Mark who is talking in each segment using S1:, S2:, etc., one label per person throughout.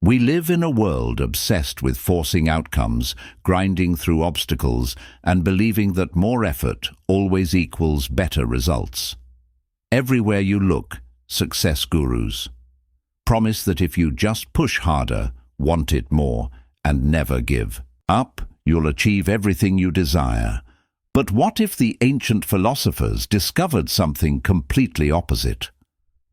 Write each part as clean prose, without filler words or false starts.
S1: We live in a world obsessed with forcing outcomes, grinding through obstacles, and believing that more effort always equals better results. Everywhere you look, success gurus promise that if you just push harder, want it more, and never give up, you'll achieve everything you desire. But what if the ancient philosophers discovered something completely opposite?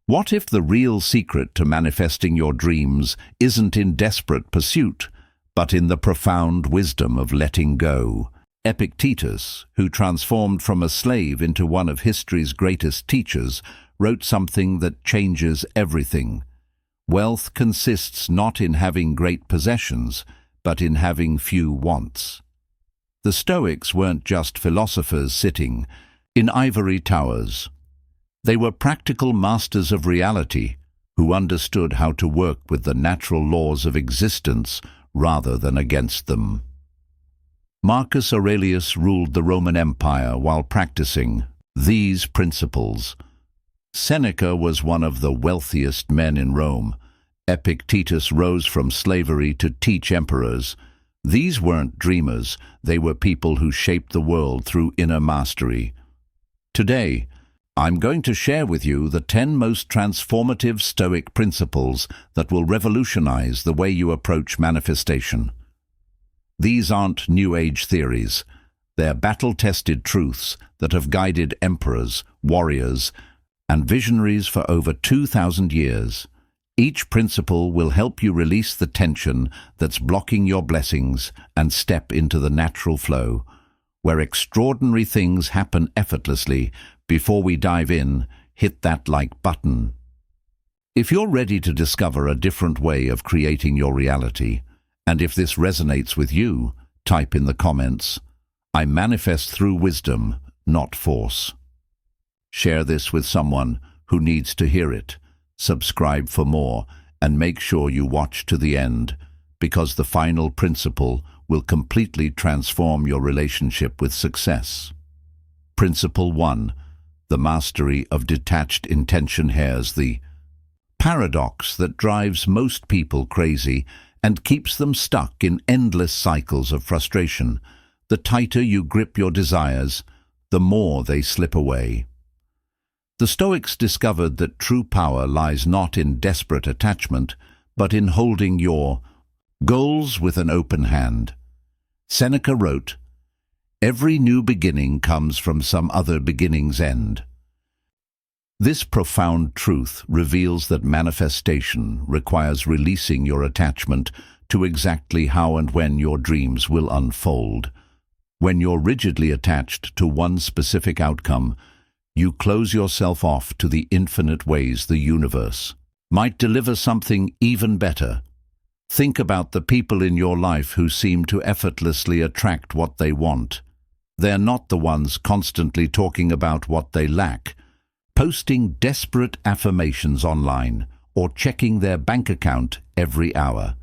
S1: What if the real secret to manifesting your dreams isn't in desperate pursuit, but in the profound wisdom of letting go? Epictetus, who transformed from a slave into one of history's greatest teachers, wrote something that changes everything. Wealth consists not in having great possessions, but in having few wants. The Stoics weren't just philosophers sitting in ivory towers. They were practical masters of reality who understood how to work with the natural laws of existence rather than against them. Marcus Aurelius ruled the Roman Empire while practicing these principles. Seneca was one of the wealthiest men in Rome. Epictetus rose from slavery to teach emperors. These weren't dreamers, they were people who shaped the world through inner mastery. Today, I'm going to share with you the 10 most transformative Stoic principles that will revolutionize the way you approach manifestation. These aren't New Age theories. They're battle-tested truths that have guided emperors, warriors, and visionaries for over 2,000 years. Each principle will help you release the tension that's blocking your blessings and step into the natural flow, where extraordinary things happen effortlessly. Before we dive in, hit that like button. If you're ready to discover a different way of creating your reality, and if this resonates with you, type in the comments, "I manifest through wisdom, not force." Share this with someone who needs to hear it. Subscribe for more, and make sure you watch to the end, because the final principle will completely transform your relationship with success. Principle 1. The mastery of detached intention. Here's the paradox that drives most people crazy and keeps them stuck in endless cycles of frustration. The tighter you grip your desires, the more they slip away. The Stoics discovered that true power lies not in desperate attachment, but in holding your goals with an open hand. Seneca wrote, "Every new beginning comes from some other beginning's end." This profound truth reveals that manifestation requires releasing your attachment to exactly how and when your dreams will unfold. When you're rigidly attached to one specific outcome, you close yourself off to the infinite ways the universe might deliver something even better. Think about the people in your life who seem to effortlessly attract what they want. They're not the ones constantly talking about what they lack, posting desperate affirmations online, or checking their bank account every hour.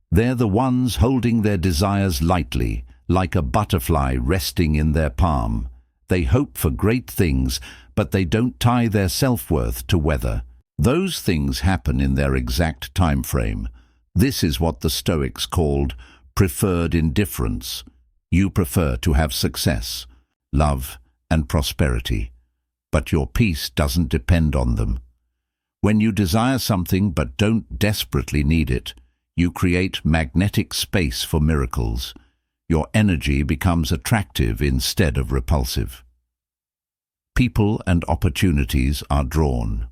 S1: They're the ones holding their desires lightly, like a butterfly resting in their palm. They hope for great things, but they don't tie their self-worth to weather. Those things happen in their exact time frame. This is what the Stoics called preferred indifference. You prefer to have success, love, and prosperity, but your peace doesn't depend on them. When you desire something but don't desperately need it, you create magnetic space for miracles. Your energy becomes attractive instead of repulsive. People and opportunities are drawn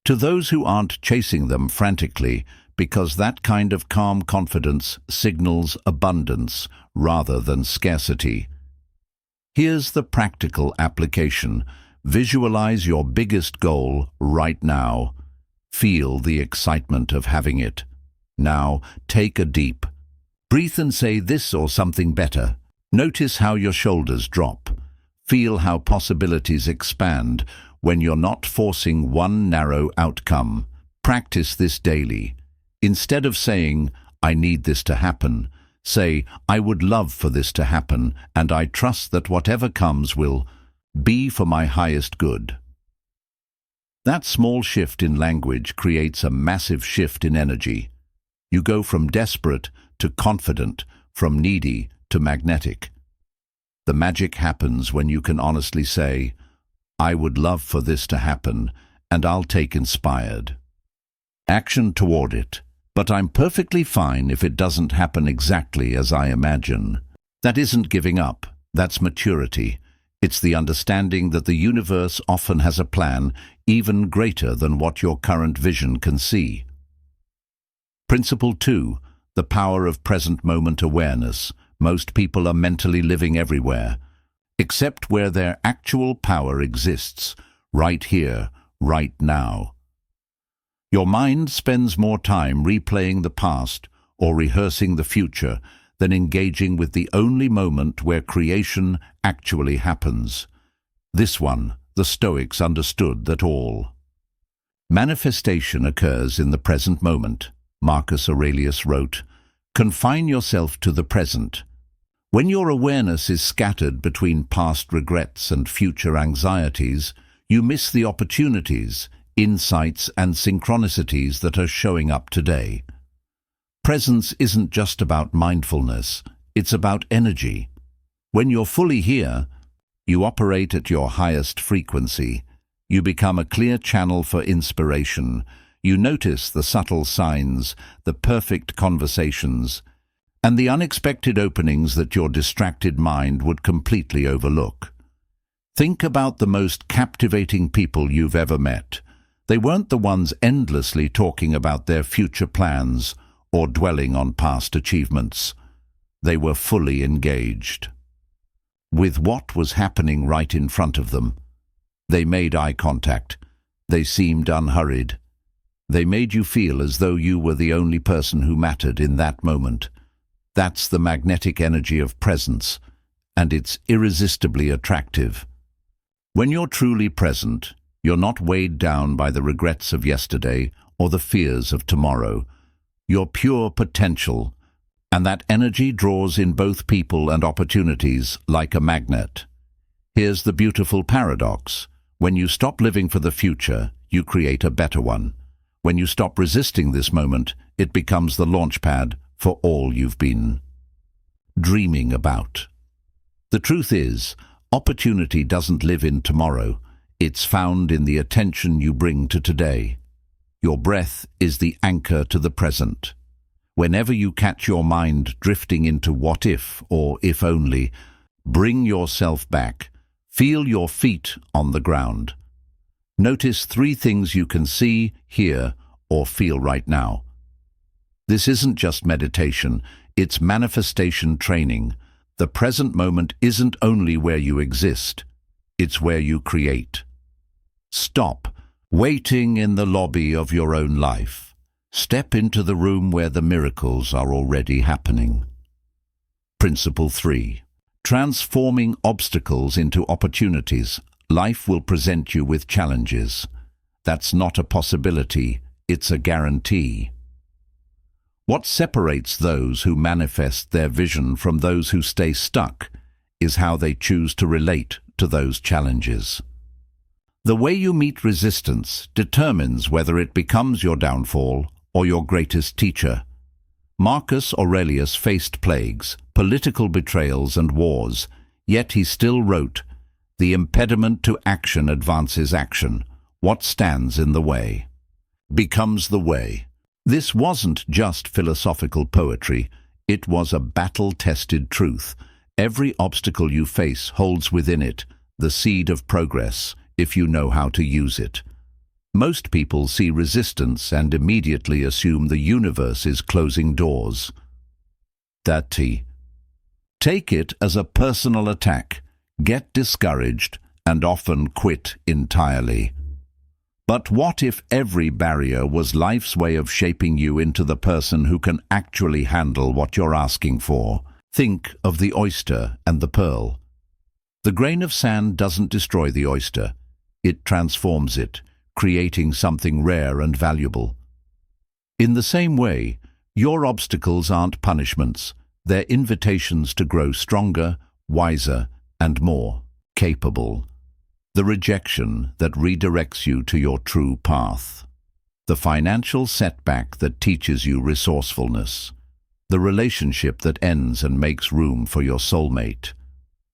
S1: to those who aren't chasing them frantically, because that kind of calm confidence signals abundance rather than scarcity. Here's the practical application. Visualize your biggest goal right now. Feel the excitement of having it. Now, take a deep breath and say this or something better. Notice how your shoulders drop. Feel how possibilities expand when you're not forcing one narrow outcome. Practice this daily. Instead of saying, "I need this to happen," say, "I would love for this to happen, and I trust that whatever comes will be for my highest good." That small shift in language creates a massive shift in energy. You go from desperate to confident, from needy to magnetic. The magic happens when you can honestly say, I would love for this to happen, and I'll take inspired action toward it. But I'm perfectly fine if it doesn't happen exactly as I imagine. That isn't giving up, that's maturity. It's the understanding that the universe often has a plan even greater than what your current vision can see. Principle 2. The power of present moment awareness. Most people are mentally living everywhere, except where their actual power exists, right here, right now. Your mind spends more time replaying the past or rehearsing the future than engaging with the only moment where creation actually happens. This one, the Stoics understood that all manifestation occurs in the present moment. Marcus Aurelius wrote, "Confine yourself to the present." When your awareness is scattered between past regrets and future anxieties, you miss the opportunities, insights and synchronicities that are showing up today. Presence isn't just about mindfulness, it's about energy. When you're fully here, you operate at your highest frequency. You become a clear channel for inspiration. You notice the subtle signs, the perfect conversations, and the unexpected openings that your distracted mind would completely overlook. Think about the most captivating people you've ever met. They weren't the ones endlessly talking about their future plans or dwelling on past achievements. They were fully engaged with what was happening right in front of them. They made eye contact. They seemed unhurried. They made you feel as though you were the only person who mattered in that moment. That's the magnetic energy of presence, and it's irresistibly attractive. When you're truly present, you're not weighed down by the regrets of yesterday or the fears of tomorrow. You're pure potential, and that energy draws in both people and opportunities like a magnet. Here's the beautiful paradox. When you stop living for the future, you create a better one. When you stop resisting this moment, it becomes the launchpad for all you've been dreaming about. The truth is, opportunity doesn't live in tomorrow. It's found in the attention you bring to today. Your breath is the anchor to the present. Whenever you catch your mind drifting into what if or if only, bring yourself back. Feel your feet on the ground. Notice 3 things you can see, hear, or feel right now. This isn't just meditation, it's manifestation training. The present moment isn't only where you exist, it's where you create. Stop waiting in the lobby of your own life. Step into the room where the miracles are already happening. Principle 3. Transforming obstacles into opportunities. Life will present you with challenges. That's not a possibility, it's a guarantee. What separates those who manifest their vision from those who stay stuck is how they choose to relate to those challenges. The way you meet resistance determines whether it becomes your downfall or your greatest teacher. Marcus Aurelius faced plagues, political betrayals and wars, yet he still wrote, "The impediment to action advances action. What stands in the way becomes the way." This wasn't just philosophical poetry, it was a battle-tested truth. Every obstacle you face holds within it the seed of progress, if you know how to use it. Most people see resistance and immediately assume the universe is closing doors. Take it as a personal attack, get discouraged, and often quit entirely. But what if every barrier was life's way of shaping you into the person who can actually handle what you're asking for? Think of the oyster and the pearl. The grain of sand doesn't destroy the oyster. It transforms it, creating something rare and valuable. In the same way, your obstacles aren't punishments. They're invitations to grow stronger, wiser, and more capable. The rejection that redirects you to your true path. The financial setback that teaches you resourcefulness. The relationship that ends and makes room for your soulmate.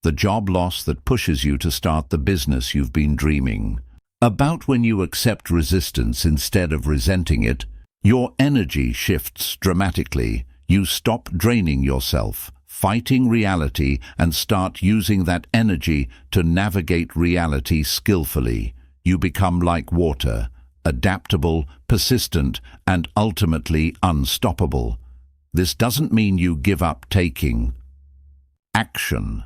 S1: The job loss that pushes you to start the business you've been dreaming about. When you accept resistance instead of resenting it, your energy shifts dramatically. You stop draining yourself, fighting reality, and start using that energy to navigate reality skillfully. You become like water, adaptable, persistent, and ultimately unstoppable. This doesn't mean you give up taking action.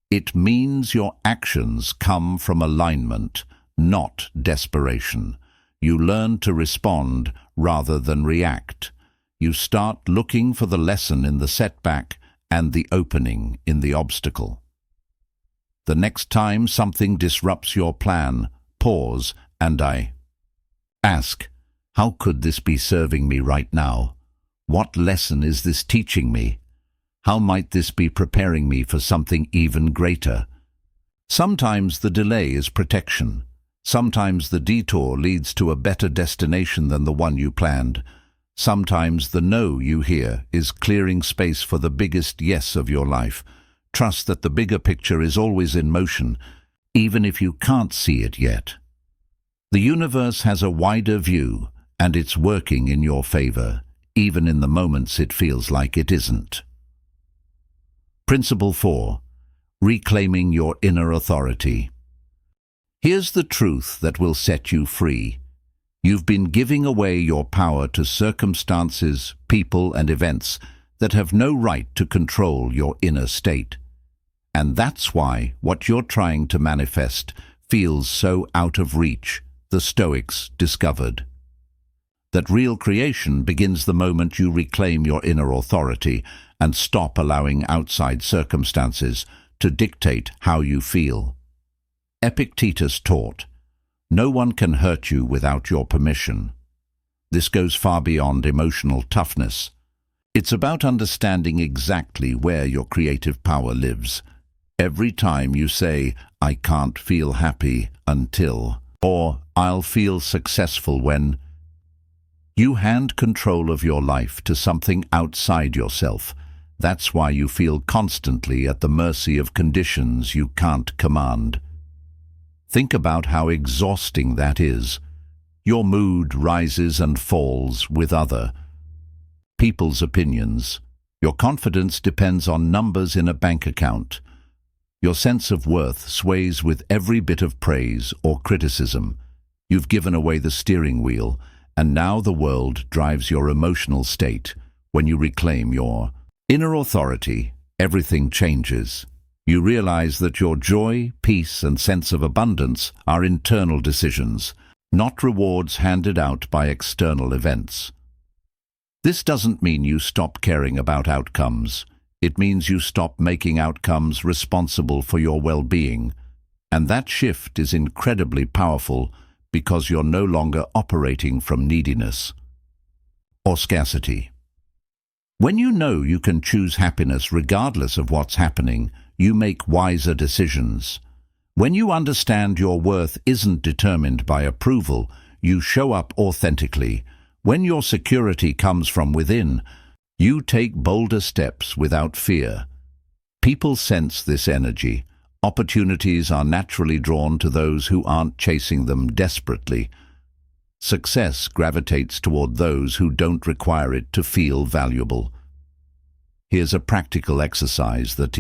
S1: It means your actions come from alignment, not desperation. You learn to respond rather than react. You start looking for the lesson in the setback and the opening in the obstacle. The next time something disrupts your plan, pause and ask, how could this be serving me right now? What lesson is this teaching me? How might this be preparing me for something even greater? Sometimes the delay is protection. Sometimes the detour leads to a better destination than the one you planned. Sometimes the no you hear is clearing space for the biggest yes of your life. Trust that the bigger picture is always in motion, even if you can't see it yet. The universe has a wider view, and it's working in your favor, even in the moments it feels like it isn't. Principle 4. Reclaiming your inner authority. Here's the truth that will set you free. You've been giving away your power to circumstances, people, and events that have no right to control your inner state. And that's why what you're trying to manifest feels so out of reach. The Stoics discovered that real creation begins the moment you reclaim your inner authority and stop allowing outside circumstances to dictate how you feel. Epictetus taught, no one can hurt you without your permission. This goes far beyond emotional toughness. It's about understanding exactly where your creative power lives. Every time you say, I can't feel happy until, or I'll feel successful when, you hand control of your life to something outside yourself. That's why you feel constantly at the mercy of conditions you can't command. Think about how exhausting that is. Your mood rises and falls with other people's opinions. Your confidence depends on numbers in a bank account. Your sense of worth sways with every bit of praise or criticism. You've given away the steering wheel, and now the world drives your emotional state. When you reclaim your inner authority, everything changes. You realize that your joy, peace, and sense of abundance are internal decisions, not rewards handed out by external events. This doesn't mean you stop caring about outcomes. It means you stop making outcomes responsible for your well-being. And that shift is incredibly powerful because you're no longer operating from neediness or scarcity. When you know you can choose happiness regardless of what's happening, you make wiser decisions. When you understand your worth isn't determined by approval, you show up authentically. When your security comes from within, you take bolder steps without fear. People sense this energy. Opportunities are naturally drawn to those who aren't chasing them desperately. Success gravitates toward those who don't require it to feel valuable. Here's a practical exercise that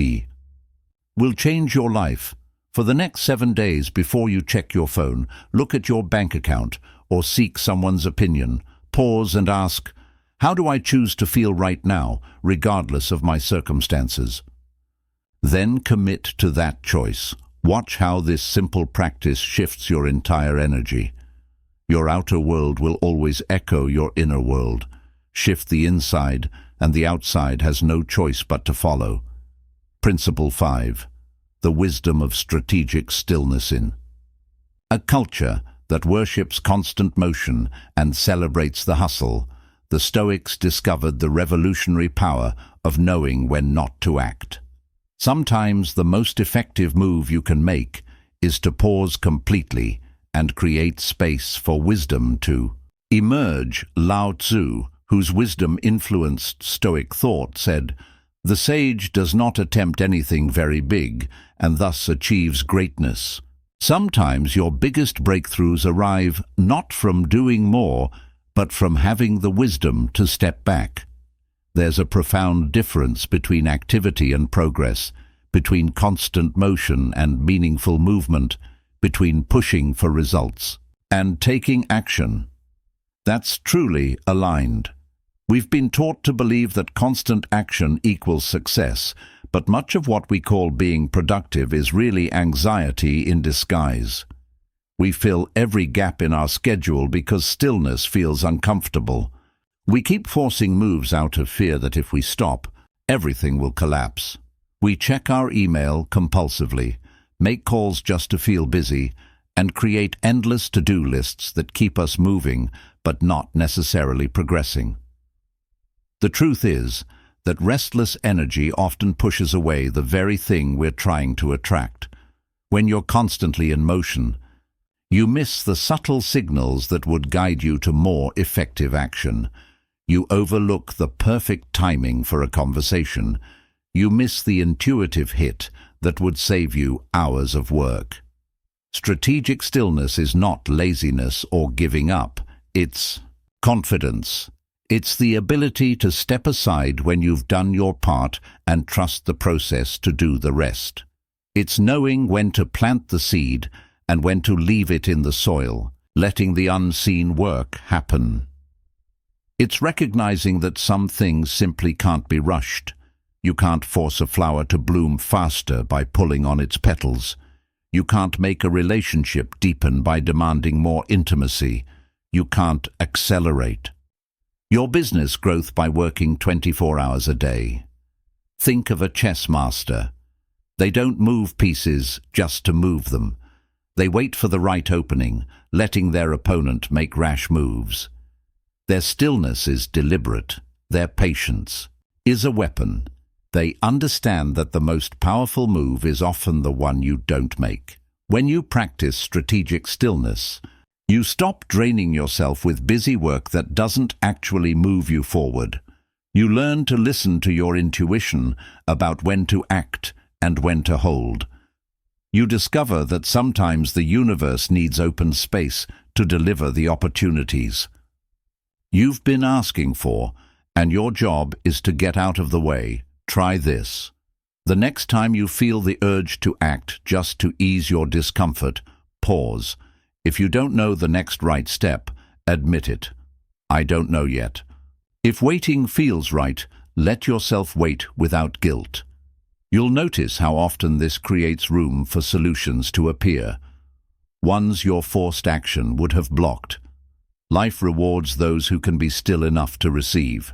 S1: will change your life. For the next 7 days before you check your phone, look at your bank account or seek someone's opinion. Pause and ask, how do I choose to feel right now, regardless of my circumstances? Then commit to that choice. Watch how this simple practice shifts your entire energy. Your outer world will always echo your inner world. Shift the inside, and the outside has no choice but to follow. Principle 5. The wisdom of strategic stillness in a culture that worships constant motion and celebrates the hustle. The Stoics discovered the revolutionary power of knowing when not to act. Sometimes the most effective move you can make is to pause completely and create space for wisdom to Emerge, Lao Tzu, whose wisdom influenced Stoic thought, said, "The sage does not attempt anything very big, and thus achieves greatness." Sometimes your biggest breakthroughs arrive not from doing more, but from having the wisdom to step back. There's a profound difference between activity and progress, between constant motion and meaningful movement, between pushing for results and taking action. That's truly aligned. We've been taught to believe that constant action equals success, but much of what we call being productive is really anxiety in disguise. We fill every gap in our schedule because stillness feels uncomfortable. We keep forcing moves out of fear that if we stop, everything will collapse. We check our email compulsively, make calls just to feel busy, and create endless to-do lists that keep us moving but not necessarily progressing. The truth is that restless energy often pushes away the very thing we're trying to attract. When you're constantly in motion, you miss the subtle signals that would guide you to more effective action. You overlook the perfect timing for a conversation. You miss the intuitive hit that would save you hours of work. Strategic stillness is not laziness or giving up. It's confidence. It's the ability to step aside when you've done your part and trust the process to do the rest. It's knowing when to plant the seed and when to leave it in the soil, letting the unseen work happen. It's recognizing that some things simply can't be rushed. You can't force a flower to bloom faster by pulling on its petals. You can't make a relationship deepen by demanding more intimacy. You can't accelerate your business growth by working 24 hours a day. Think of a chess master. They don't move pieces just to move them. They wait for the right opening, letting their opponent make rash moves. Their stillness is deliberate. Their patience is a weapon. They understand that the most powerful move is often the one you don't make. When you practice strategic stillness, you stop draining yourself with busy work that doesn't actually move you forward. You learn to listen to your intuition about when to act and when to hold. You discover that sometimes the universe needs open space to deliver the opportunities you've been asking for, and your job is to get out of the way. Try this. The next time you feel the urge to act just to ease your discomfort, pause. If you don't know the next right step, admit it. I don't know yet. If waiting feels right, let yourself wait without guilt. You'll notice how often this creates room for solutions to appear, ones your forced action would have blocked. Life rewards those who can be still enough to receive.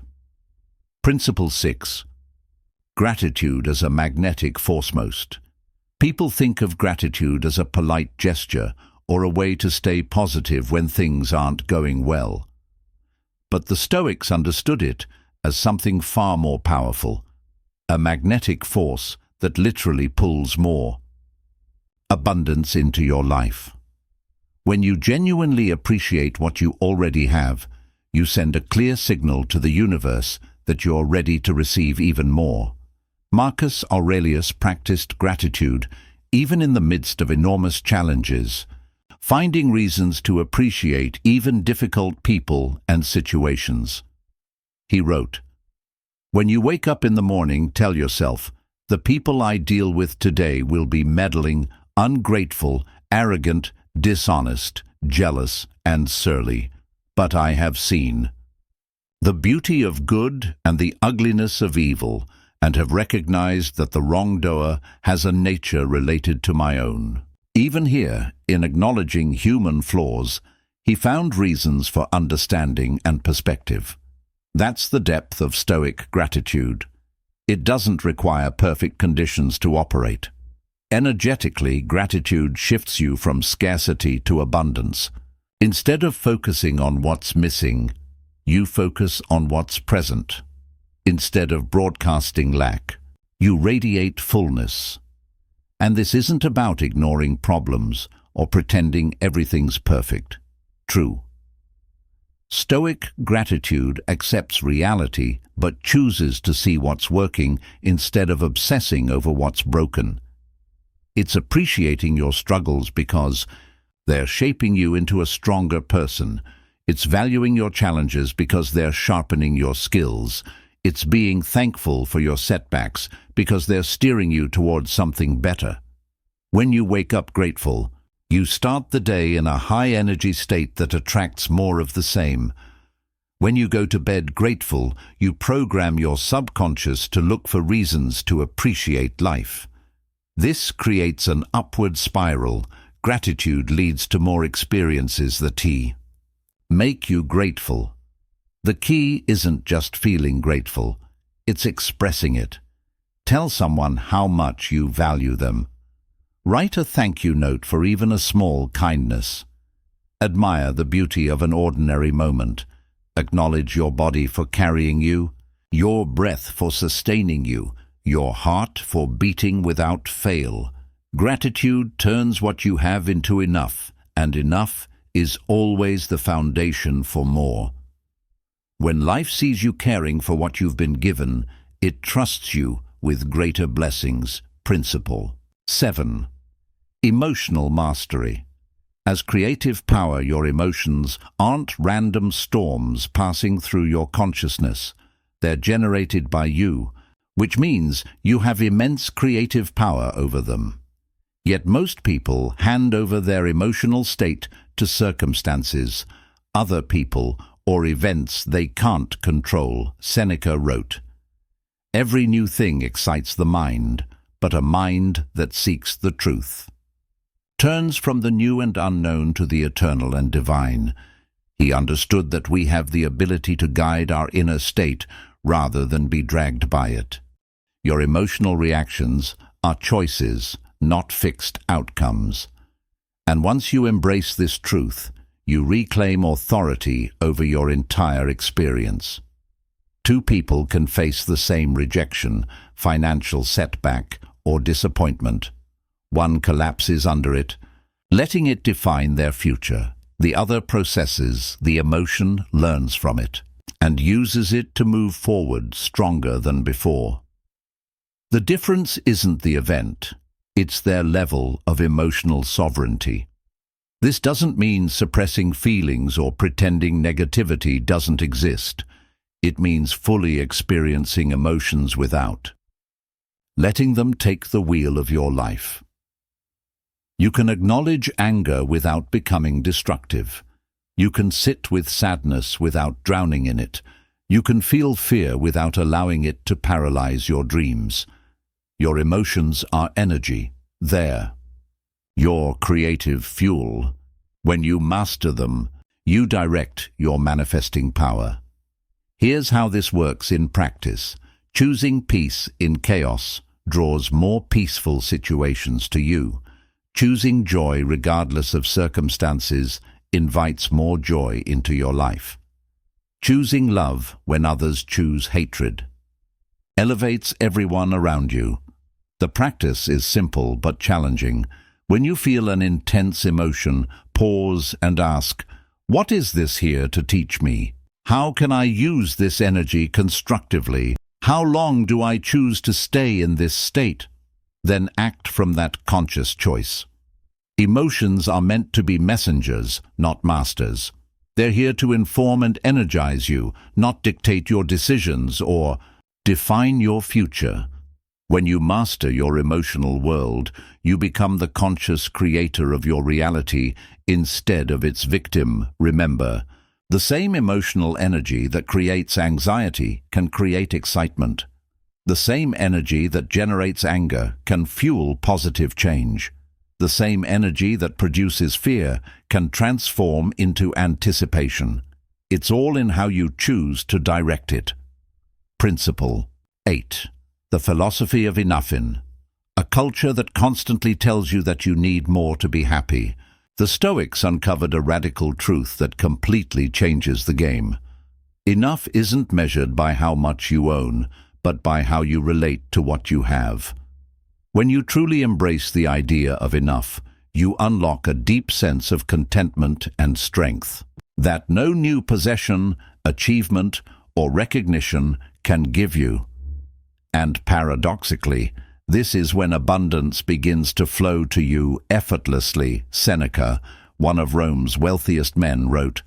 S1: Principle 6. Gratitude as a magnetic force. Most people think of gratitude as a polite gesture or a way to stay positive when things aren't going well. But the Stoics understood it as something far more powerful, a magnetic force that literally pulls more abundance into your life. When you genuinely appreciate what you already have, you send a clear signal to the universe that you're ready to receive even more. Marcus Aurelius practiced gratitude even in the midst of enormous challenges, finding reasons to appreciate even difficult people and situations. He wrote, "When you wake up in the morning, tell yourself, the people I deal with today will be meddling, ungrateful, arrogant, dishonest, jealous, and surly. But I have seen the beauty of good and the ugliness of evil, and have recognized that the wrongdoer has a nature related to my own." Even here, in acknowledging human flaws, he found reasons for understanding and perspective. That's the depth of Stoic gratitude. It doesn't require perfect conditions to operate. Energetically, gratitude shifts you from scarcity to abundance. Instead of focusing on what's missing, you focus on what's present. Instead of broadcasting lack, you radiate fullness. And this isn't about ignoring problems or pretending everything's perfect. True. Stoic gratitude accepts reality but chooses to see what's working instead of obsessing over what's broken. It's appreciating your struggles because they're shaping you into a stronger person. It's valuing your challenges because they're sharpening your skills. It's being thankful for your setbacks because they're steering you towards something better. When you wake up grateful, you start the day in a high-energy state that attracts more of the same. When you go to bed grateful, you program your subconscious to look for reasons to appreciate life. This creates an upward spiral. Gratitude leads to more experiences. The T. Make you grateful. The key isn't just feeling grateful, it's expressing it. Tell someone how much you value them. Write a thank you note for even a small kindness. Admire the beauty of an ordinary moment. Acknowledge your body for carrying you, your breath for sustaining you, your heart for beating without fail. Gratitude turns what you have into enough, and enough is always the foundation for more. When life sees you caring for what you've been given, it trusts you with greater blessings. Principle 7. Emotional mastery. As creative power, your emotions aren't random storms passing through your consciousness. They're generated by you, which means you have immense creative power over them. Yet most people hand over their emotional state to circumstances, other people, or events they can't control. Seneca wrote, "Every new thing excites the mind, but a mind that seeks the truth turns from the new and unknown to the eternal and divine." He understood that we have the ability to guide our inner state rather than be dragged by it. Your emotional reactions are choices, not fixed outcomes. And once you embrace this truth, you reclaim authority over your entire experience. Two people can face the same rejection, financial setback, or disappointment. One collapses under it, letting it define their future. The other processes the emotion, learns from it, and uses it to move forward stronger than before. The difference isn't the event, it's their level of emotional sovereignty. This doesn't mean suppressing feelings or pretending negativity doesn't exist. It means fully experiencing emotions without letting them take the wheel of your life. You can acknowledge anger without becoming destructive. You can sit with sadness without drowning in it. You can feel fear without allowing it to paralyze your dreams. Your emotions are energy. They're your creative fuel. When you master them, you direct your manifesting power. Here's how this works in practice. Choosing peace in chaos draws more peaceful situations to you. Choosing joy regardless of circumstances invites more joy into your life. Choosing love when others choose hatred elevates everyone around you. The practice is simple but challenging. When you feel an intense emotion, pause and ask, "What is this here to teach me? How can I use this energy constructively? How long do I choose to stay in this state?" Then act from that conscious choice. Emotions are meant to be messengers, not masters. They're here to inform and energize you, not dictate your decisions or define your future. When you master your emotional world, you become the conscious creator of your reality instead of its victim. Remember, the same emotional energy that creates anxiety can create excitement. The same energy that generates anger can fuel positive change. The same energy that produces fear can transform into anticipation. It's all in how you choose to direct it. Principle 8. The philosophy of enough. In a culture that constantly tells you that you need more to be happy, the Stoics uncovered a radical truth that completely changes the game. Enough isn't measured by how much you own, but by how you relate to what you have. When you truly embrace the idea of enough, you unlock a deep sense of contentment and strength that no new possession, achievement, or recognition can give you. And paradoxically, this is when abundance begins to flow to you effortlessly. Seneca, one of Rome's wealthiest men, wrote,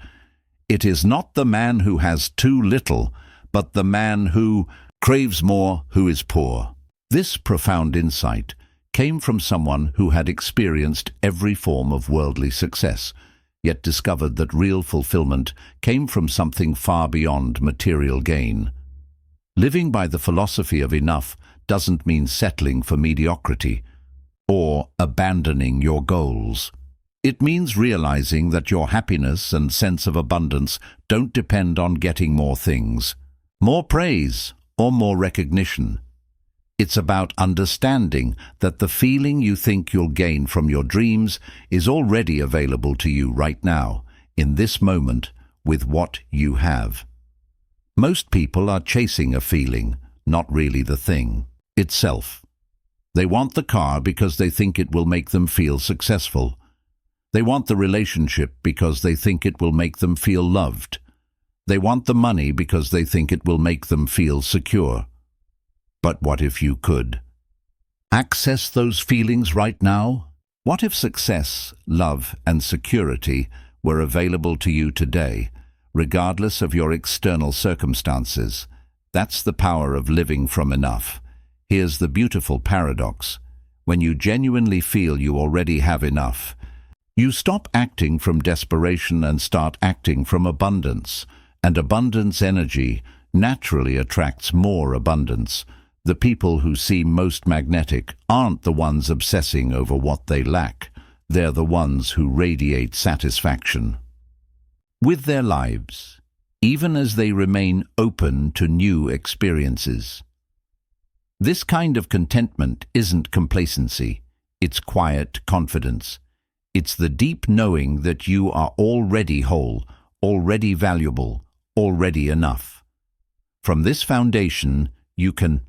S1: "It is not the man who has too little, but the man who craves more who is poor." This profound insight came from someone who had experienced every form of worldly success, yet discovered that real fulfillment came from something far beyond material gain. Living by the philosophy of enough doesn't mean settling for mediocrity or abandoning your goals. It means realizing that your happiness and sense of abundance don't depend on getting more things, more praise, or more recognition. It's about understanding that the feeling you think you'll gain from your dreams is already available to you right now, in this moment, with what you have. Most people are chasing a feeling, not really the thing itself. They want the car because they think it will make them feel successful. They want the relationship because they think it will make them feel loved. They want the money because they think it will make them feel secure. But what if you could access those feelings right now? What if success, love, and security were available to you today, regardless of your external circumstances? That's the power of living from enough. Here's the beautiful paradox. When you genuinely feel you already have enough, you stop acting from desperation and start acting from abundance. And abundance energy naturally attracts more abundance. The people who seem most magnetic aren't the ones obsessing over what they lack. They're the ones who radiate satisfaction with their lives, even as they remain open to new experiences. This kind of contentment isn't complacency, it's quiet confidence. It's the deep knowing that you are already whole, already valuable, already enough. From this foundation, you can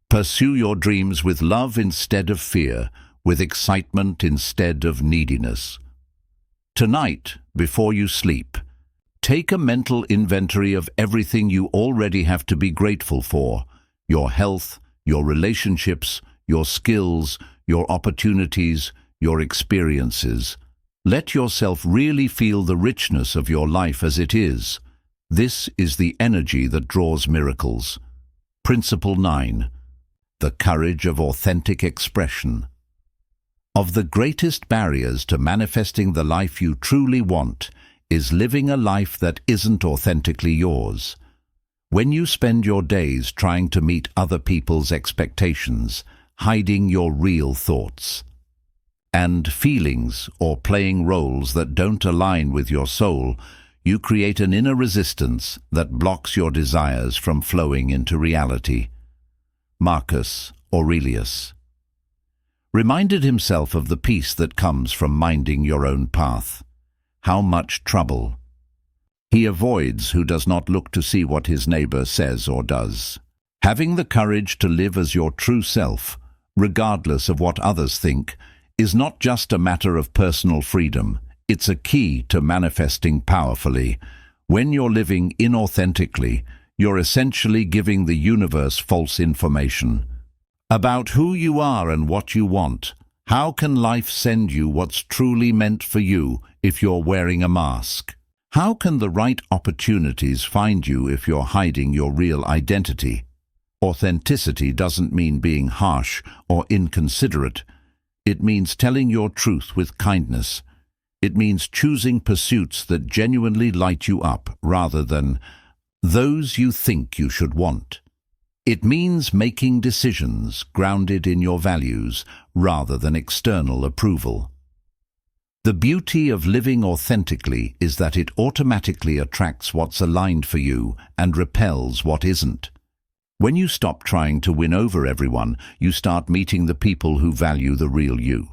S1: pursue your dreams with love instead of fear, with excitement instead of neediness. Tonight, before you sleep, take a mental inventory of everything you already have to be grateful for: your health, your relationships, your skills, your opportunities, your experiences. Let yourself really feel the richness of your life as it is. This is the energy that draws miracles. Principle 9. The courage of authentic expression. Of the greatest barriers to manifesting the life you truly want is living a life that isn't authentically yours. When you spend your days trying to meet other people's expectations, hiding your real thoughts and feelings, or playing roles that don't align with your soul, you create an inner resistance that blocks your desires from flowing into reality. Marcus Aurelius reminded himself of the peace that comes from minding your own path. How much trouble he avoids who does not look to see what his neighbor says or does. Having the courage to live as your true self, regardless of what others think, is not just a matter of personal freedom, it's a key to manifesting powerfully. When you're living inauthentically, you're essentially giving the universe false information about who you are and what you want. How can life send you what's truly meant for you if you're wearing a mask? How can the right opportunities find you if you're hiding your real identity? Authenticity doesn't mean being harsh or inconsiderate. It means telling your truth with kindness. It means choosing pursuits that genuinely light you up rather than those you think you should want. It means making decisions grounded in your values rather than external approval. The beauty of living authentically is that it automatically attracts what's aligned for you and repels what isn't. When you stop trying to win over everyone, you start meeting the people who value the real you.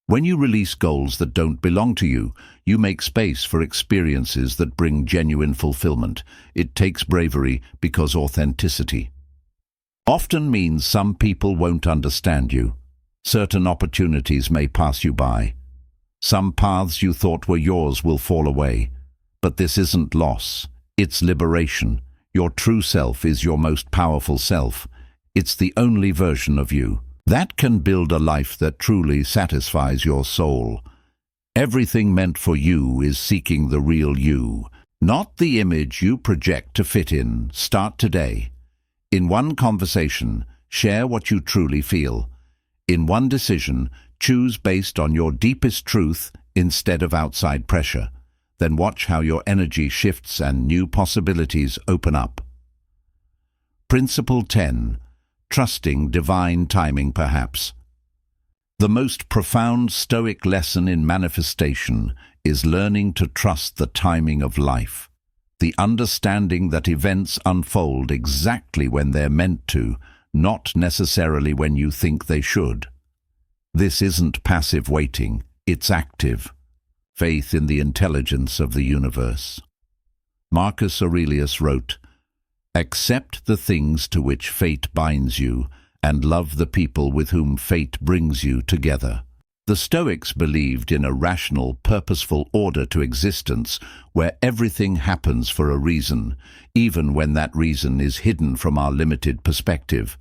S1: When you release goals that don't belong to you, you make space for experiences that bring genuine fulfillment. It takes bravery because authenticity often means some people won't understand you. Certain opportunities may pass you by. Some paths you thought were yours will fall away. But this isn't loss, it's liberation. Your true self is your most powerful self. It's the only version of you that can build a life that truly satisfies your soul. Everything meant for you is seeking the real you, not the image you project to fit in. Start today. In one conversation, share what you truly feel. In one decision, choose based on your deepest truth instead of outside pressure. Then watch how your energy shifts and new possibilities open up. Principle 10. Trusting divine timing perhaps. The most profound Stoic lesson in manifestation is learning to trust the timing of life. The understanding that events unfold exactly when they're meant to, not necessarily when you think they should. This isn't passive waiting, it's active. Faith in the intelligence of the universe. Marcus Aurelius wrote, "Accept the things to which fate binds you, and love the people with whom fate brings you together." The Stoics believed in a rational, purposeful order to existence where everything happens for a reason, even when that reason is hidden from our limited perspective.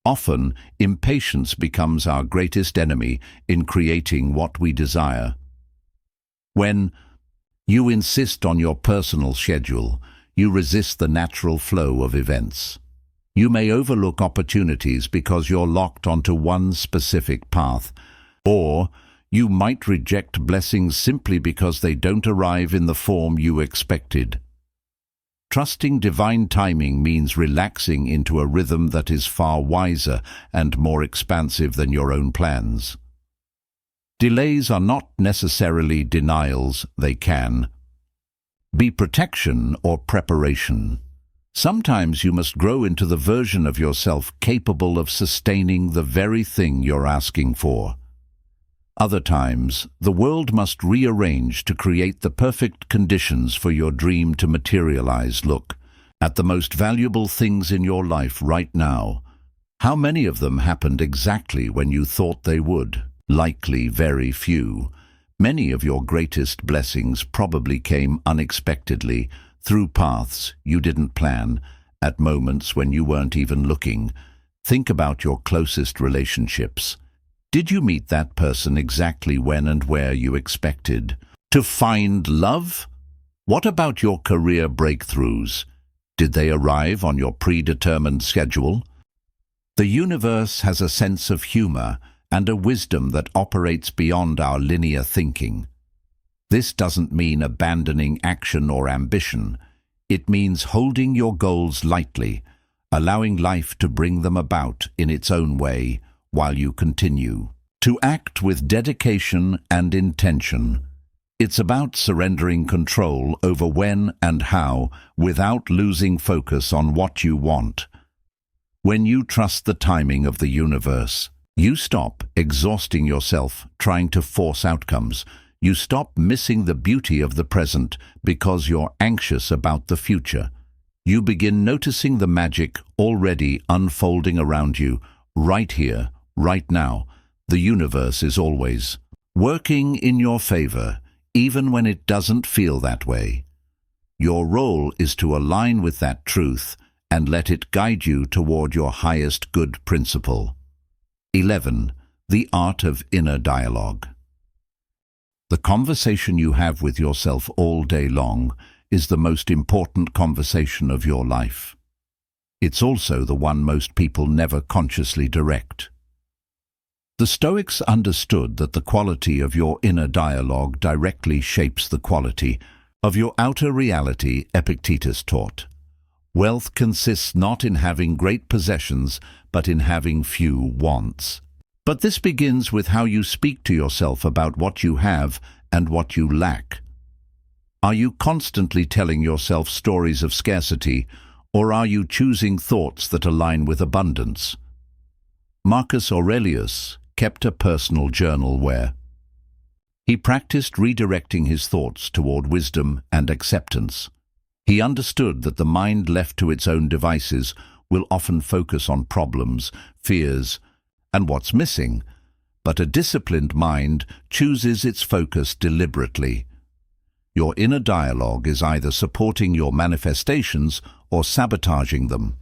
S1: Often, impatience becomes our greatest enemy in creating what we desire. When you insist on your personal schedule, you resist the natural flow of events. You may overlook opportunities because you're locked onto one specific path, or you might reject blessings simply because they don't arrive in the form you expected. Trusting divine timing means relaxing into a rhythm that is far wiser and more expansive than your own plans. Delays are not necessarily denials, they can be protection or preparation. Sometimes you must grow into the version of yourself capable of sustaining the very thing you're asking for. Other times, the world must rearrange to create the perfect conditions for your dream to materialize. Look at the most valuable things in your life right now. How many of them happened exactly when you thought they would? Likely very few. Many of your greatest blessings probably came unexpectedly, through paths you didn't plan, at moments when you weren't even looking. Think about your closest relationships. Did you meet that person exactly when and where you expected to find love? What about your career breakthroughs? Did they arrive on your predetermined schedule? The universe has a sense of humor and a wisdom that operates beyond our linear thinking. This doesn't mean abandoning action or ambition. It means holding your goals lightly, allowing life to bring them about in its own way while you continue to act with dedication and intention. It's about surrendering control over when and how without losing focus on what you want. When you trust the timing of the universe, you stop exhausting yourself trying to force outcomes. You stop missing the beauty of the present because you're anxious about the future. You begin noticing the magic already unfolding around you, right here, right now. The universe is always working in your favor, even when it doesn't feel that way. Your role is to align with that truth and let it guide you toward your highest good principle. 11. The art of inner dialogue. The conversation you have with yourself all day long is the most important conversation of your life. It's also the one most people never consciously direct. The Stoics understood that the quality of your inner dialogue directly shapes the quality of your outer reality. Epictetus taught, "Wealth consists not in having great possessions, but in having few wants." But this begins with how you speak to yourself about what you have and what you lack. Are you constantly telling yourself stories of scarcity, or are you choosing thoughts that align with abundance? Marcus Aurelius kept a personal journal where he practiced redirecting his thoughts toward wisdom and acceptance. He understood that the mind left to its own devices will often focus on problems, fears, and what's missing. but a disciplined mind chooses its focus deliberately. Your inner dialogue is either supporting your manifestations or sabotaging them.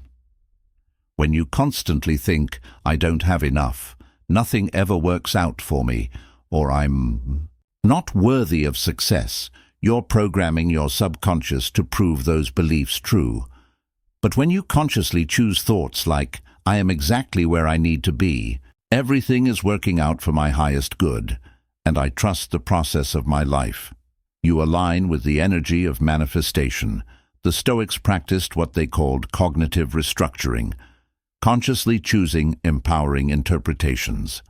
S1: When you constantly think, "I don't have enough, nothing ever works out for me," or "I'm not worthy of success," you're programming your subconscious to prove those beliefs true. But when you consciously choose thoughts like, "I am exactly where I need to be, everything is working out for my highest good, and I trust the process of my life," you align with the energy of manifestation. The Stoics practiced what they called cognitive restructuring, consciously choosing empowering interpretations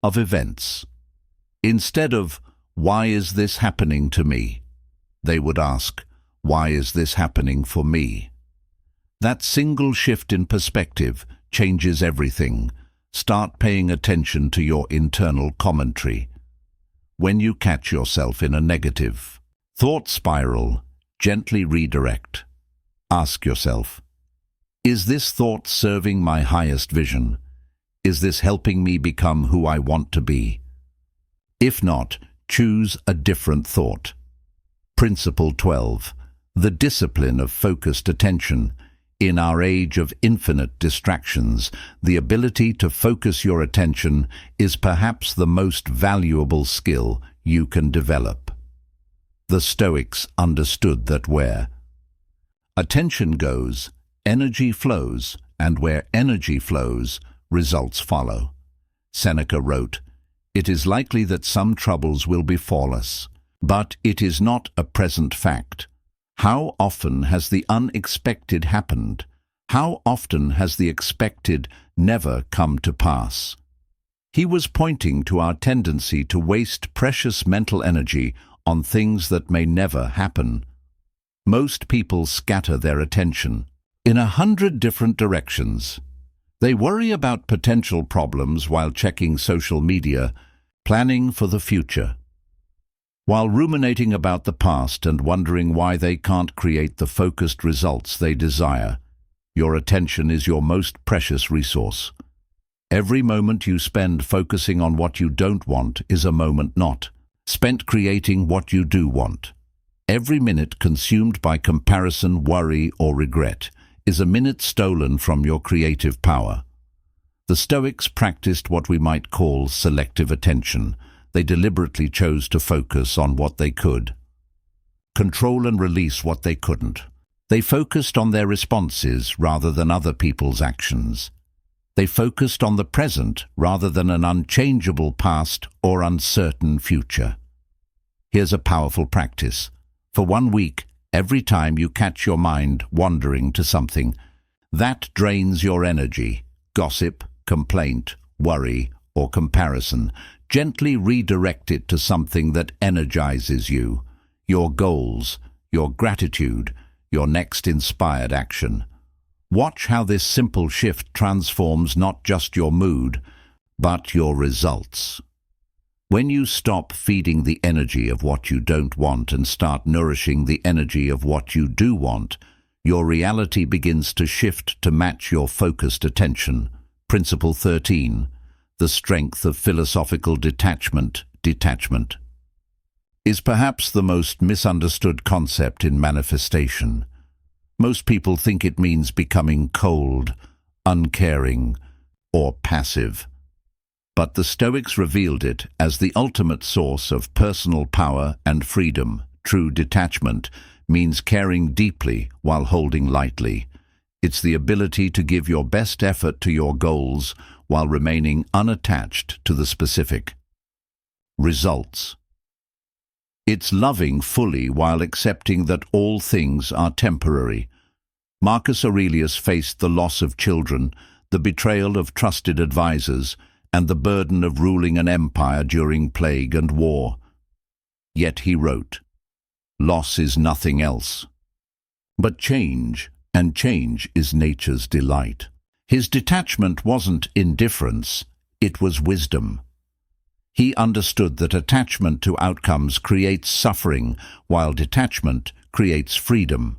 S1: of events. Instead of, "Why is this happening to me?" they would ask, "Why is this happening for me?" That single shift in perspective changes everything. Start paying attention to your internal commentary. When you catch yourself in a negative thought spiral, gently redirect. Ask yourself, is this thought serving my highest vision? Is this helping me become who I want to be? If not, choose a different thought. Principle 12. The discipline of focused attention. In our age of infinite distractions, the ability to focus your attention is perhaps the most valuable skill you can develop. The Stoics understood that where attention goes, energy flows, and where energy flows, results follow. Seneca wrote, "It is likely that some troubles will befall us, but it is not a present fact. How often has the unexpected happened? How often has the expected never come to pass?" He was pointing to our tendency to waste precious mental energy on things that may never happen. Most people scatter their attention in 100 different directions. They worry about potential problems while checking social media, planning for the future, while ruminating about the past and wondering why they can't create the focused results they desire. Your attention is your most precious resource. Every moment you spend focusing on what you don't want is a moment not spent creating what you do want. Every minute consumed by comparison, worry, or regret is a minute stolen from your creative power. The Stoics practiced what we might call selective attention. They deliberately chose to focus on what they could control and release what they couldn't. They focused on their responses rather than other people's actions. They focused on the present rather than an unchangeable past or uncertain future. Here's a powerful practice. For 1 week, every time you catch your mind wandering to something that drains your energy, gossip, complaint, worry, or comparison, gently redirect it to something that energizes you, your goals, your gratitude, your next inspired action. Watch how this simple shift transforms not just your mood, but your results. When you stop feeding the energy of what you don't want and start nourishing the energy of what you do want, your reality begins to shift to match your focused attention. Principle 13. The strength of philosophical detachment. Detachment is perhaps the most misunderstood concept in manifestation. Most people think it means becoming cold, uncaring, or passive. But the Stoics revealed it as the ultimate source of personal power and freedom. True detachment means caring deeply while holding lightly. It's the ability to give your best effort to your goals while remaining unattached to the specific results. It's loving fully while accepting that all things are temporary. Marcus Aurelius faced the loss of children, the betrayal of trusted advisors, and the burden of ruling an empire during plague and war. Yet he wrote, "Loss is nothing else but change, and change is nature's delight." His detachment wasn't indifference, it was wisdom. He understood that attachment to outcomes creates suffering, while detachment creates freedom.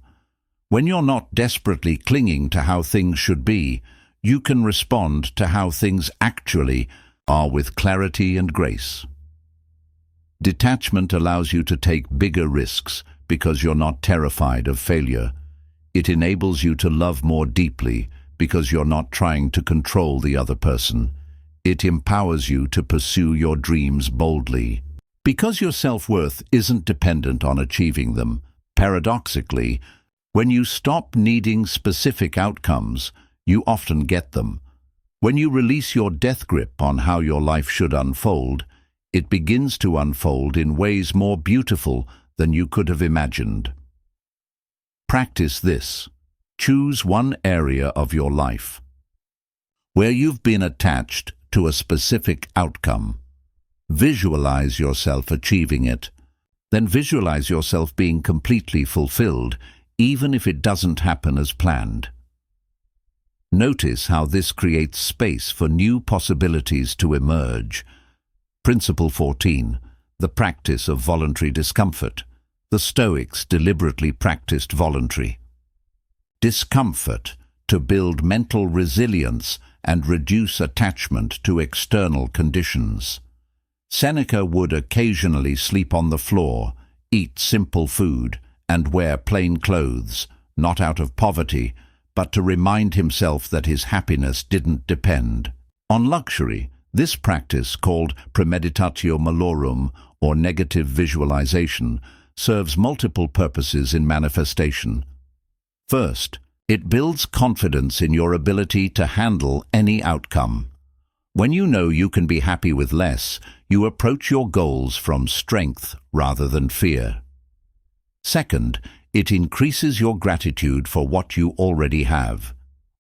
S1: When you're not desperately clinging to how things should be, you can respond to how things actually are with clarity and grace. Detachment allows you to take bigger risks because you're not terrified of failure. It enables you to love more deeply because you're not trying to control the other person. It empowers you to pursue your dreams boldly. Because your self-worth isn't dependent on achieving them, paradoxically, when you stop needing specific outcomes, you often get them. When you release your death grip on how your life should unfold, it begins to unfold in ways more beautiful than you could have imagined. Practice this. Choose one area of your life where you've been attached to a specific outcome. Visualize yourself achieving it. Then visualize yourself being completely fulfilled, even if it doesn't happen as planned. Notice how this creates space for new possibilities to emerge. Principle 14. The practice of voluntary discomfort. The Stoics deliberately practiced voluntary discomfort to build mental resilience and reduce attachment to external conditions. Seneca would occasionally sleep on the floor, eat simple food, and wear plain clothes, not out of poverty, but to remind himself that his happiness didn't depend on luxury. This practice, called premeditatio malorum, or negative visualization, serves multiple purposes in manifestation. First, it builds confidence in your ability to handle any outcome. When you know you can be happy with less, you approach your goals from strength rather than fear. Second, it increases your gratitude for what you already have.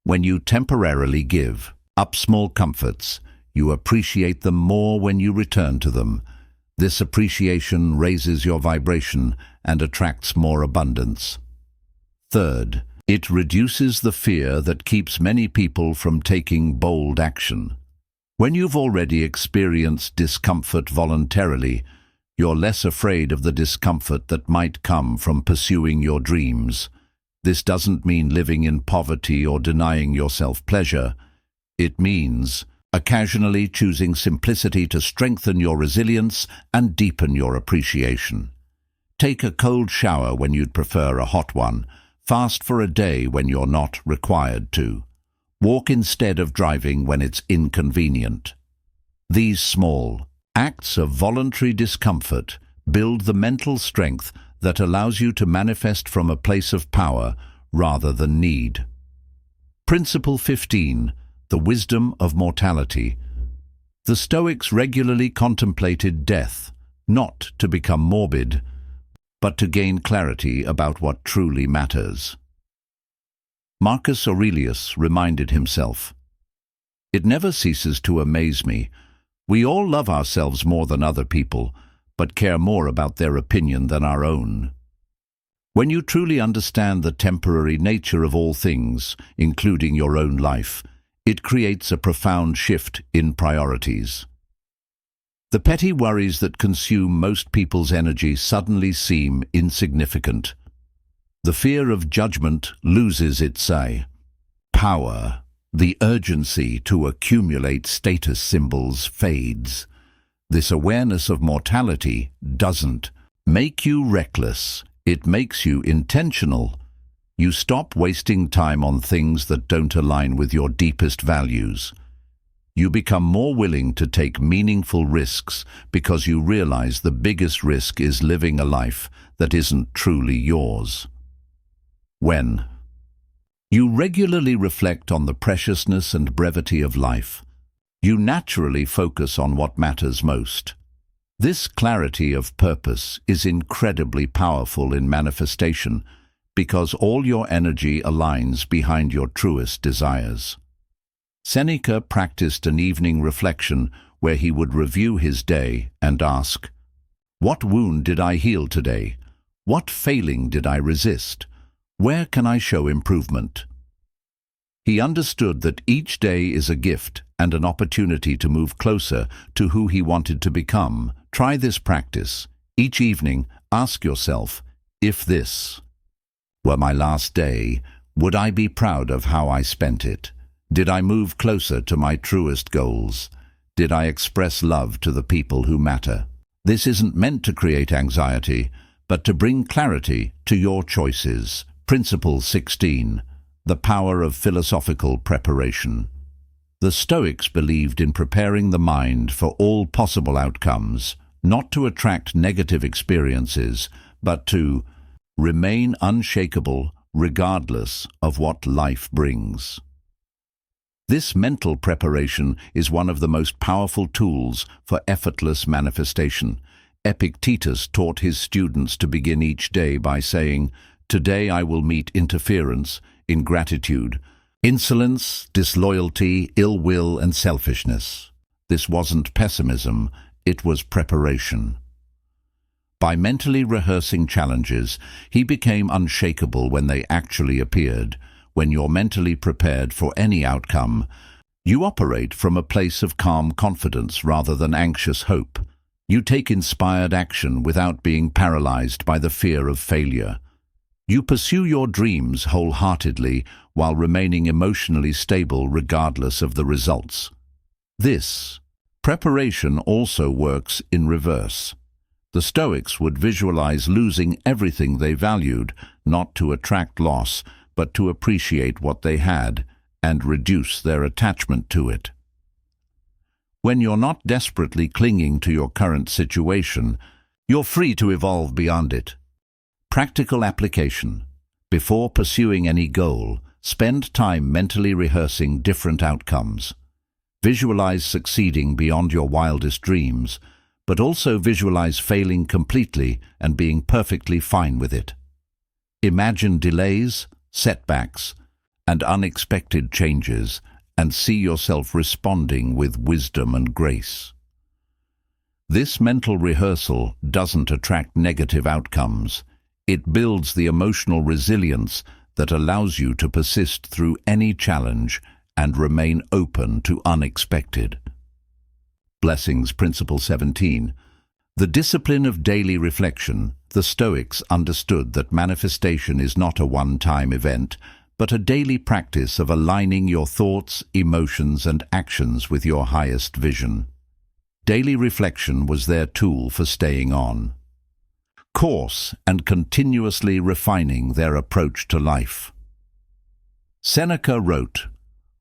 S1: When you temporarily give up small comforts, you appreciate them more when you return to them. This appreciation raises your vibration and attracts more abundance. Third, it reduces the fear that keeps many people from taking bold action. When you've already experienced discomfort voluntarily, you're less afraid of the discomfort that might come from pursuing your dreams. This doesn't mean living in poverty or denying yourself pleasure. It means occasionally choosing simplicity to strengthen your resilience and deepen your appreciation. Take a cold shower when you'd prefer a hot one. Fast for a day when you're not required to. Walk instead of driving when it's inconvenient. These small acts of voluntary discomfort build the mental strength that allows you to manifest from a place of power rather than need. Principle 15. The wisdom of mortality. The Stoics regularly contemplated death, not to become morbid, but to gain clarity about what truly matters. Marcus Aurelius reminded himself, "It never ceases to amaze me. We all love ourselves more than other people, but care more about their opinion than our own." When you truly understand the temporary nature of all things, including your own life, it creates a profound shift in priorities. The petty worries that consume most people's energy suddenly seem insignificant. The fear of judgment loses its power. The urgency to accumulate status symbols fades. This awareness of mortality doesn't make you reckless. It makes you intentional. You stop wasting time on things that don't align with your deepest values. You become more willing to take meaningful risks because you realize the biggest risk is living a life that isn't truly yours. When you regularly reflect on the preciousness and brevity of life, you naturally focus on what matters most. This clarity of purpose is incredibly powerful in manifestation because all your energy aligns behind your truest desires. Seneca practiced an evening reflection where he would review his day and ask, "What wound did I heal today? What failing did I resist? Where can I show improvement?" He understood that each day is a gift and an opportunity to move closer to who he wanted to become. Try this practice. Each evening, ask yourself, if this were my last day, would I be proud of how I spent it? Did I move closer to my truest goals? Did I express love to the people who matter? This isn't meant to create anxiety, but to bring clarity to your choices. Principle 16. The power of philosophical preparation. The Stoics believed in preparing the mind for all possible outcomes, not to attract negative experiences, but to remain unshakable regardless of what life brings. This mental preparation is one of the most powerful tools for effortless manifestation. Epictetus taught his students to begin each day by saying, "Today I will meet interference, ingratitude, insolence, disloyalty, ill will, and selfishness." This wasn't pessimism, it was preparation. By mentally rehearsing challenges, he became unshakable when they actually appeared. When you're mentally prepared for any outcome, you operate from a place of calm confidence rather than anxious hope. You take inspired action without being paralyzed by the fear of failure. You pursue your dreams wholeheartedly while remaining emotionally stable regardless of the results. This preparation also works in reverse. The Stoics would visualize losing everything they valued, not to attract loss, but to appreciate what they had and reduce their attachment to it. When you're not desperately clinging to your current situation, you're free to evolve beyond it. Practical application. Before pursuing any goal, spend time mentally rehearsing different outcomes. Visualize succeeding beyond your wildest dreams, but also visualize failing completely and being perfectly fine with it. Imagine delays, setbacks, and unexpected changes, and see yourself responding with wisdom and grace. This mental rehearsal doesn't attract negative outcomes. It builds the emotional resilience that allows you to persist through any challenge and remain open to unexpected. Blessings. Principle 17. The discipline of daily reflection. The Stoics understood that manifestation is not a one-time event, but a daily practice of aligning your thoughts, emotions, and actions with your highest vision. Daily reflection was their tool for staying on course and continuously refining their approach to life. Seneca wrote,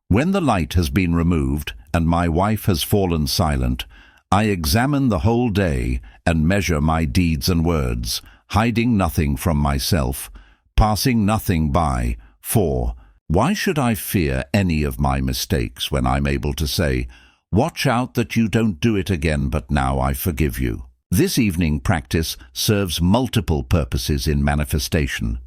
S1: "When the light has been removed and my wife has fallen silent, I examine the whole day and measure my deeds and words, hiding nothing from myself, passing nothing by. For why should I fear any of my mistakes when I'm able to say, 'Watch out that you don't do it again, but now I forgive you'?" This evening practice serves multiple purposes in manifestation.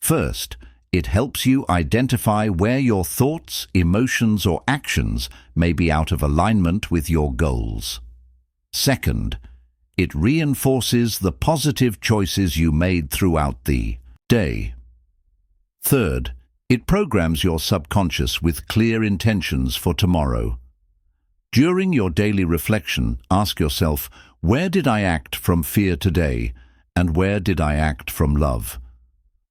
S1: First, it helps you identify where your thoughts, emotions, or actions may be out of alignment with your goals. Second, it reinforces the positive choices you made throughout the day. Third, it programs your subconscious with clear intentions for tomorrow. During your daily reflection, ask yourself, where did I act from fear today, and where did I act from love?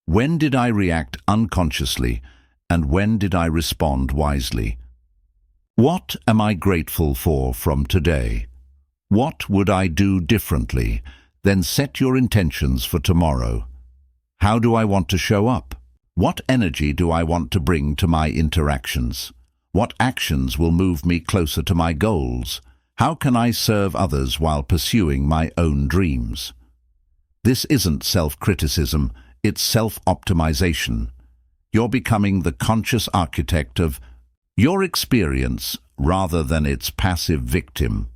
S1: When did I react unconsciously, and when did I respond wisely? What am I grateful for from today? What would I do differently? Then set your intentions for tomorrow. How do I want to show up? What energy do I want to bring to my interactions? What actions will move me closer to my goals? How can I serve others while pursuing my own dreams? This isn't self-criticism, it's self-optimization. You're becoming the conscious architect of your experience rather than its passive victim.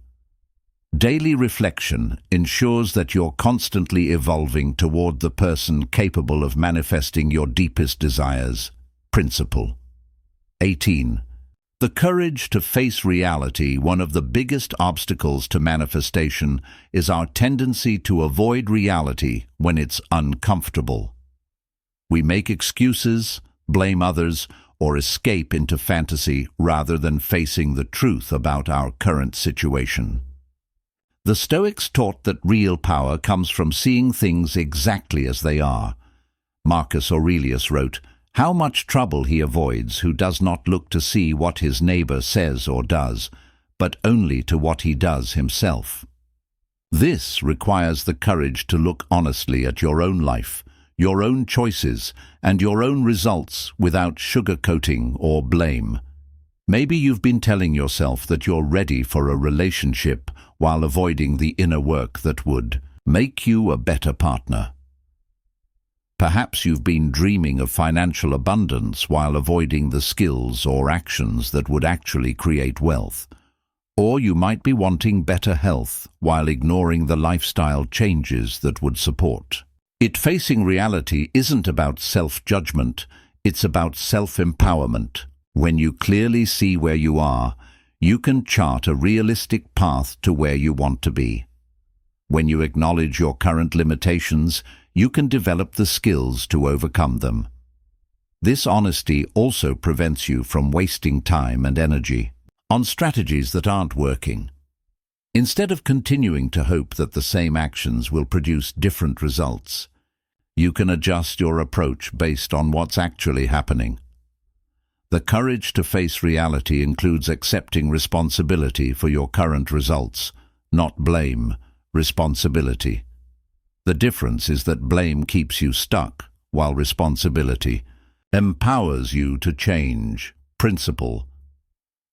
S1: Daily reflection ensures that you're constantly evolving toward the person capable of manifesting your deepest desires. Principle 18. The courage to face reality. One of the biggest obstacles to manifestation is our tendency to avoid reality when it's uncomfortable. We make excuses, blame others, or escape into fantasy rather than facing the truth about our current situation. The Stoics taught that real power comes from seeing things exactly as they are. Marcus Aurelius wrote, "How much trouble he avoids who does not look to see what his neighbor says or does, but only to what he does himself. This requires the courage to look honestly at your own life, your own choices, and your own results without sugarcoating or blame. Maybe you've been telling yourself that you're ready for a relationship while avoiding the inner work that would make you a better partner. Perhaps you've been dreaming of financial abundance while avoiding the skills or actions that would actually create wealth. Or you might be wanting better health while ignoring the lifestyle changes that would support it. Facing reality isn't about self-judgment, it's about self-empowerment. When you clearly see where you are, you can chart a realistic path to where you want to be. When you acknowledge your current limitations, you can develop the skills to overcome them. This honesty also prevents you from wasting time and energy on strategies that aren't working. Instead of continuing to hope that the same actions will produce different results, you can adjust your approach based on what's actually happening. The courage to face reality includes accepting responsibility for your current results, not blame, responsibility. The difference is that blame keeps you stuck, while responsibility empowers you to change. Principle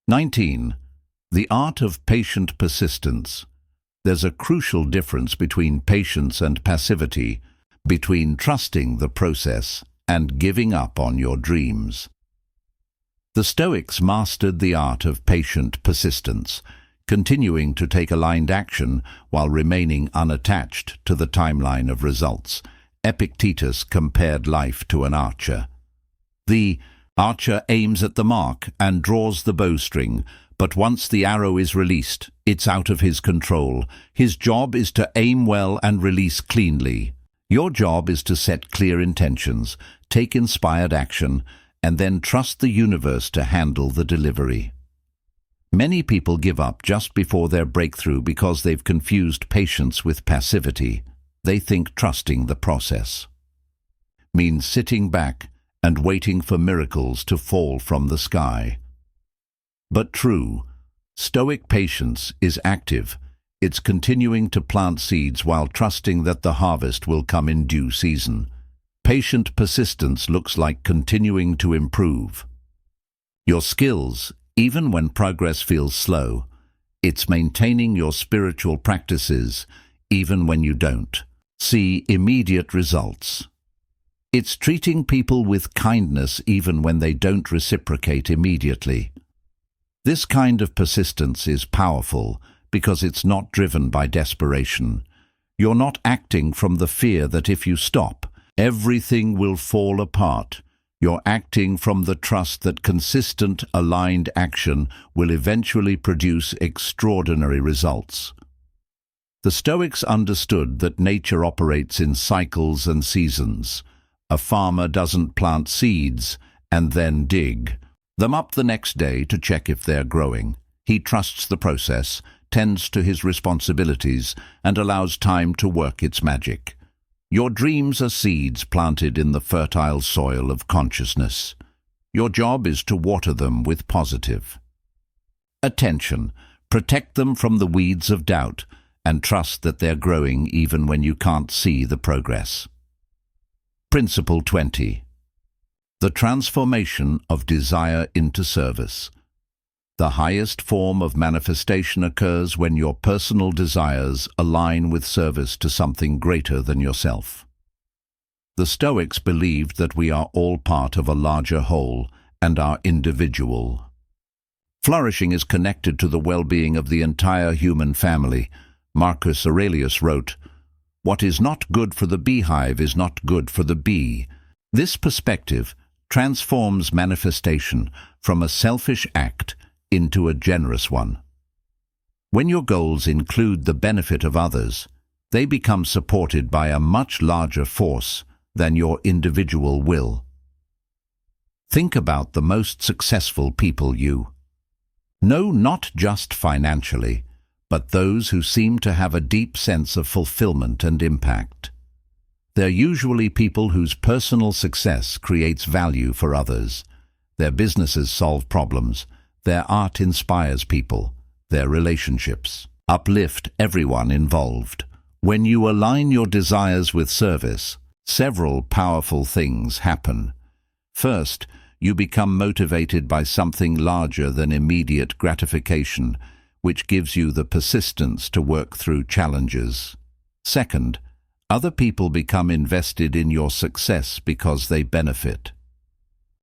S1: 19. The art of patient persistence. There's a crucial difference between patience and passivity, between trusting the process and giving up on your dreams. The Stoics mastered the art of patient persistence, continuing to take aligned action while remaining unattached to the timeline of results. Epictetus compared life to an archer. The archer aims at the mark and draws the bowstring, but once the arrow is released, it's out of his control. His job is to aim well and release cleanly. Your job is to set clear intentions, take inspired action, and then trust the universe to handle the delivery. Many people give up just before their breakthrough because they've confused patience with passivity. They think trusting the process means sitting back and waiting for miracles to fall from the sky. But true, Stoic patience is active. It's continuing to plant seeds while trusting that the harvest will come in due season. Patient persistence looks like continuing to improve your skills, even when progress feels slow. It's maintaining your spiritual practices, even when you don't see immediate results. It's treating people with kindness even when they don't reciprocate immediately. This kind of persistence is powerful because it's not driven by desperation. You're not acting from the fear that if you stop, everything will fall apart. You're acting from the trust that consistent, aligned action will eventually produce extraordinary results. The Stoics understood that nature operates in cycles and seasons. A farmer doesn't plant seeds and then dig them up the next day to check if they're growing. He trusts the process, tends to his responsibilities, and allows time to work its magic. Your dreams are seeds planted in the fertile soil of consciousness. Your job is to water them with positive attention, protect them from the weeds of doubt, and trust that they're growing even when you can't see the progress. Principle 20. The transformation of desire into service. The highest form of manifestation occurs when your personal desires align with service to something greater than yourself. The Stoics believed that we are all part of a larger whole and are individual. Flourishing is connected to the well-being of the entire human family. Marcus Aurelius wrote, "What is not good for the beehive is not good for the bee." This perspective transforms manifestation from a selfish act into a generous one. When your goals include the benefit of others, they become supported by a much larger force than your individual will. Think about the most successful people you know, not just financially, but those who seem to have a deep sense of fulfillment and impact. They're usually people whose personal success creates value for others. Their businesses solve problems. Their art inspires people. their relationships. Uplift everyone involved. When you align your desires with service, several powerful things happen. First, you become motivated by something larger than immediate gratification, which gives you the persistence to work through challenges. Second, other people become invested in your success because they benefit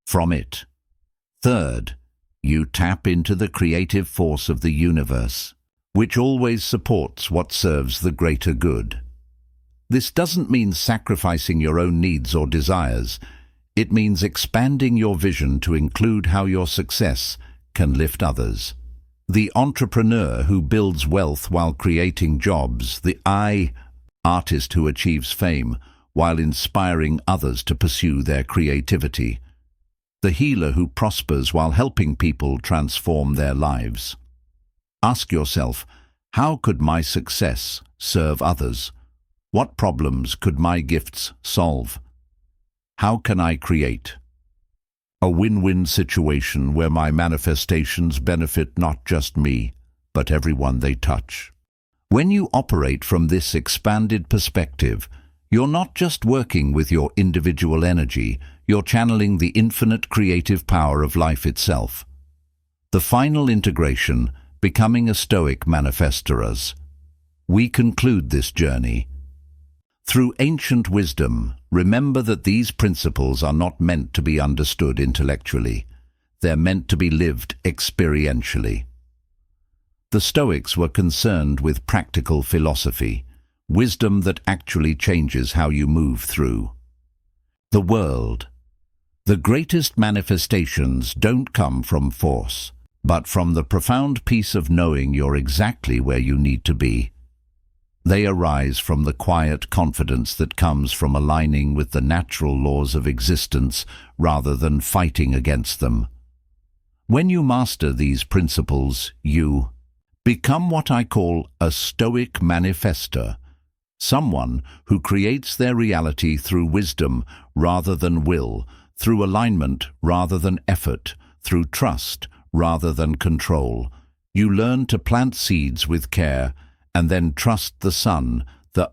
S1: from it. Third, you tap into the creative force of the universe, which always supports what serves the greater good. This doesn't mean sacrificing your own needs or desires. It means expanding your vision to include how your success can lift others. The entrepreneur who builds wealth while creating jobs, the artist who achieves fame while inspiring others to pursue their creativity, the healer who prospers while helping people transform their lives. Ask yourself, how could my success serve others? What problems could my gifts solve? How can I create a win-win situation where my manifestations benefit not just me, but everyone they touch? When you operate from this expanded perspective, you're not just working with your individual energy, you're channeling the infinite creative power of life itself. The final integration, becoming a Stoic manifestor. We conclude this journey. Through ancient wisdom, remember that these principles are not meant to be understood intellectually. They're meant to be lived experientially. The Stoics were concerned with practical philosophy, wisdom that actually changes how you move through the world. The greatest manifestations don't come from force, but from the profound peace of knowing you're exactly where you need to be. They arise from the quiet confidence that comes from aligning with the natural laws of existence rather than fighting against them. When you master these principles, you become what I call a Stoic manifestor, someone who creates their reality through wisdom rather than will, through alignment rather than effort, through trust rather than control. You learn to plant seeds with care and then trust the sun, the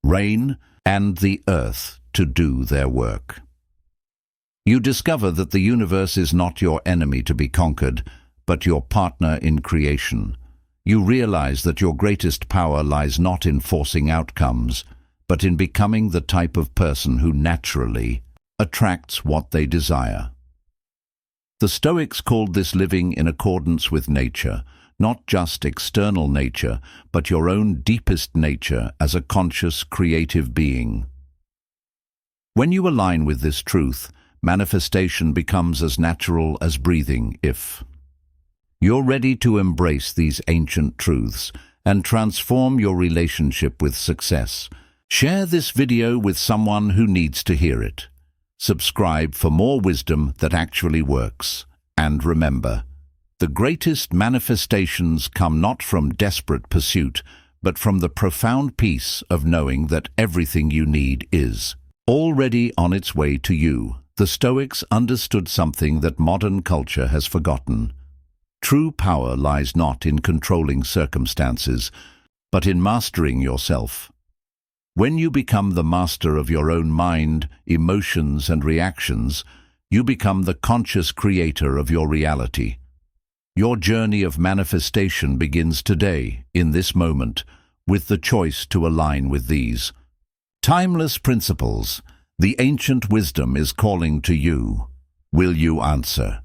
S1: rain, and the earth to do their work. You discover that the universe is not your enemy to be conquered, but your partner in creation. You realize that your greatest power lies not in forcing outcomes, but in becoming the type of person who naturally attracts what they desire. The Stoics called this living in accordance with nature, not just external nature, but your own deepest nature as a conscious, creative being. When you align with this truth, manifestation becomes as natural as breathing. If you're ready to embrace these ancient truths and transform your relationship with success, share this video with someone who needs to hear it. Subscribe for more wisdom that actually works. And remember, the greatest manifestations come not from desperate pursuit, but from the profound peace of knowing that everything you need is already on its way to you. The Stoics understood something that modern culture has forgotten. True power lies not in controlling circumstances, but in mastering yourself. When you become the master of your own mind, emotions, and reactions, you become the conscious creator of your reality. Your journey of manifestation begins today, in this moment, with the choice to align with these timeless principles. The ancient wisdom is calling to you. Will you answer?